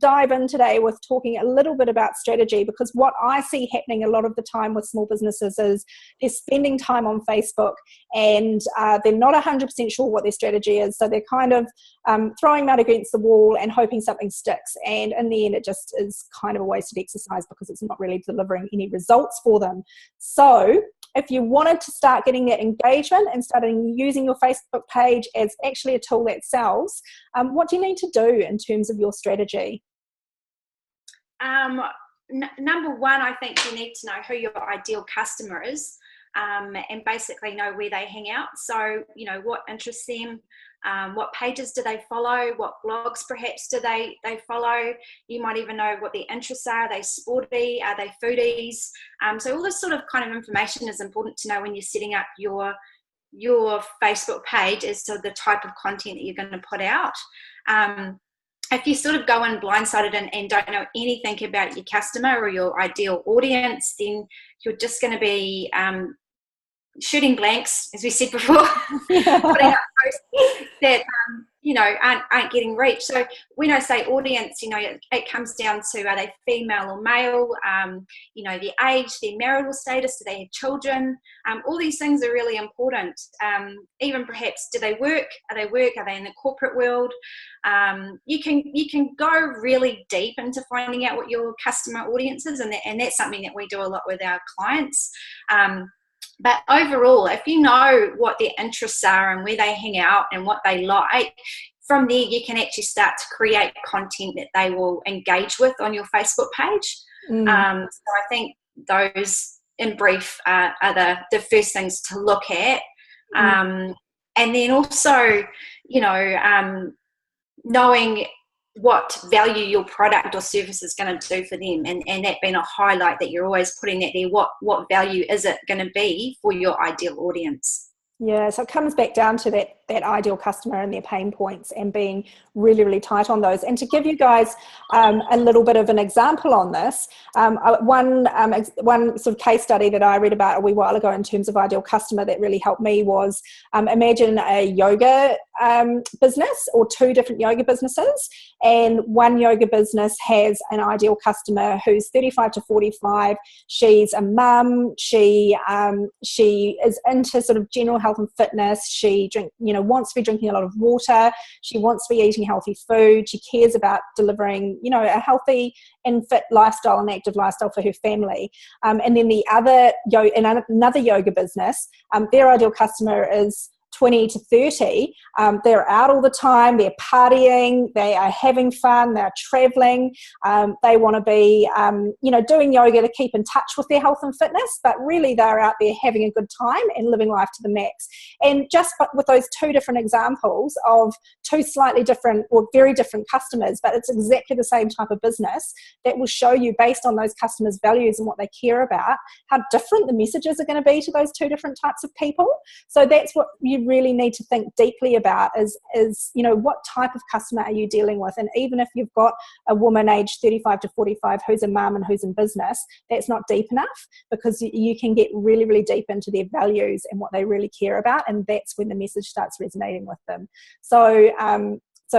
dive in today with talking a little bit about strategy, because what I see happening a lot of the time with small businesses is they're spending time on Facebook and they're not 100% sure what their strategy is. So they're kind of throwing them out against the wall and hoping something sticks. And in the end, it just is kind of a wasted exercise because it's not really delivering any results for them. So if you wanted to start getting that engagement and starting using your Facebook page as actually a tool that sells, what do you need to do in terms of your strategy? Number one, I think you need to know who your ideal customer is, and basically know where they hang out. So, what interests them, what pages do they follow, what blogs perhaps do they follow. You might even know what their interests are. Are they sporty? Are they foodies? So all this sort of kind of information is important to know when you're setting up your Facebook page as to the type of content that you're going to put out. If you sort of go in blindsided and don't know anything about your customer or your ideal audience, then you're just going to be shooting blanks, as we said before, putting up posts that aren't getting reached. So when I say audience, it comes down to, are they female or male, their age, their marital status, do they have children? All these things are really important. Even perhaps, do they work? Are they in the corporate world? You can go really deep into finding out what your customer audience is, and that's something that we do a lot with our clients. But overall, if you know what their interests are and where they hang out and what they like, from there you can actually start to create content that they will engage with on your Facebook page. So I think those, in brief, are the first things to look at. And then also, knowing what value your product or service is going to do for them, and that being a highlight that you're always putting that there. What value is it going to be for your ideal audience? Yeah, so it comes back down to that ideal customer and their pain points and being really, really tight on those. And to give you guys a little bit of an example on this, one sort of case study that I read about a wee while ago in terms of ideal customer that really helped me was, imagine a yoga business or two different yoga businesses, and one yoga business has an ideal customer who's 35 to 45. She's a mum. She is into sort of general health and fitness. She wants to be drinking a lot of water. She wants to be eating healthy food. She cares about delivering, a healthy and fit lifestyle and active lifestyle for her family. And then another yoga business, their ideal customer is 20 to 30. They're out all the time, they're partying, they are having fun, they're traveling, they want to be doing yoga to keep in touch with their health and fitness, but really they're out there having a good time and living life to the max. And just with those two different examples of two slightly different or very different customers, but it's exactly the same type of business, that will show you, based on those customers' values and what they care about, how different the messages are going to be to those two different types of people. So that's what you really need to think deeply about is what type of customer are you dealing with? And even if you've got a woman aged 35 to 45 who's a mum and who's in business, that's not deep enough, because you can get really, really deep into their values and what they really care about, and that's when the message starts resonating with them. So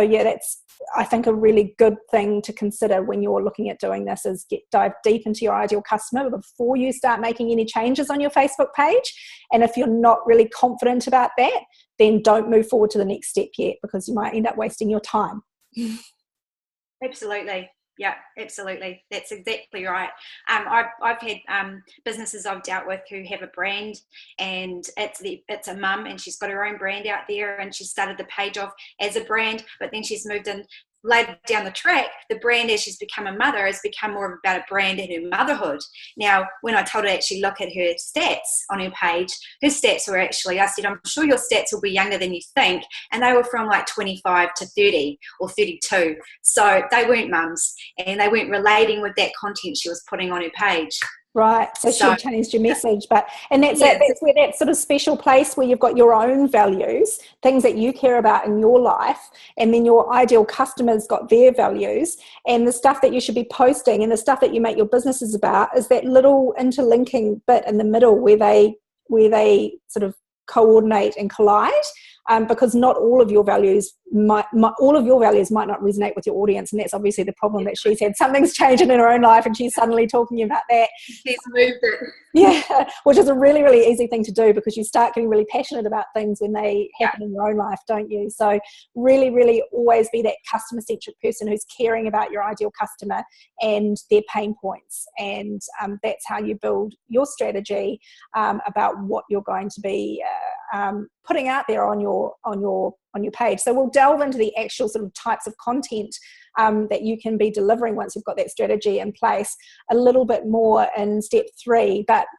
yeah, that's, I think, a really good thing to consider when you're looking at doing this, is dive deep into your ideal customer before you start making any changes on your Facebook page. And if you're not really confident about that, then don't move forward to the next step yet, because you might end up wasting your time. Absolutely. Yeah, absolutely. That's exactly right. I've had businesses I've dealt with who have a brand, and it's a mum, and she's got her own brand out there, and she started the page off as a brand, but then she's moved in later down the track. The brand, as she's become a mother, has become more about a brand and her motherhood. Now, when I told her to actually look at her stats on her page, her stats were actually, I said, I'm sure your stats will be younger than you think. And they were from like 25 to 30 or 32. So they weren't mums, and they weren't relating with that content she was putting on her page. Right, so she changed your message, and that's where that sort of special place where you've got your own values, things that you care about in your life, and then your ideal customers got their values, and the stuff that you should be posting and the stuff that you make your businesses about is that little interlinking bit in the middle where they sort of coordinate and collide. because not all of your values might not resonate with your audience, and that's obviously the problem that she's had. Something's changed in her own life and she's suddenly talking about that. She's moved it. Yeah, which is a really, really easy thing to do, because you start getting really passionate about things when they happen in your own life, don't you? So really, really always be that customer-centric person who's caring about your ideal customer and their pain points, and that's how you build your strategy about what you're going to be putting out there on your page. So we'll delve into the actual sort of types of content that you can be delivering once you've got that strategy in place a little bit more in step 3. But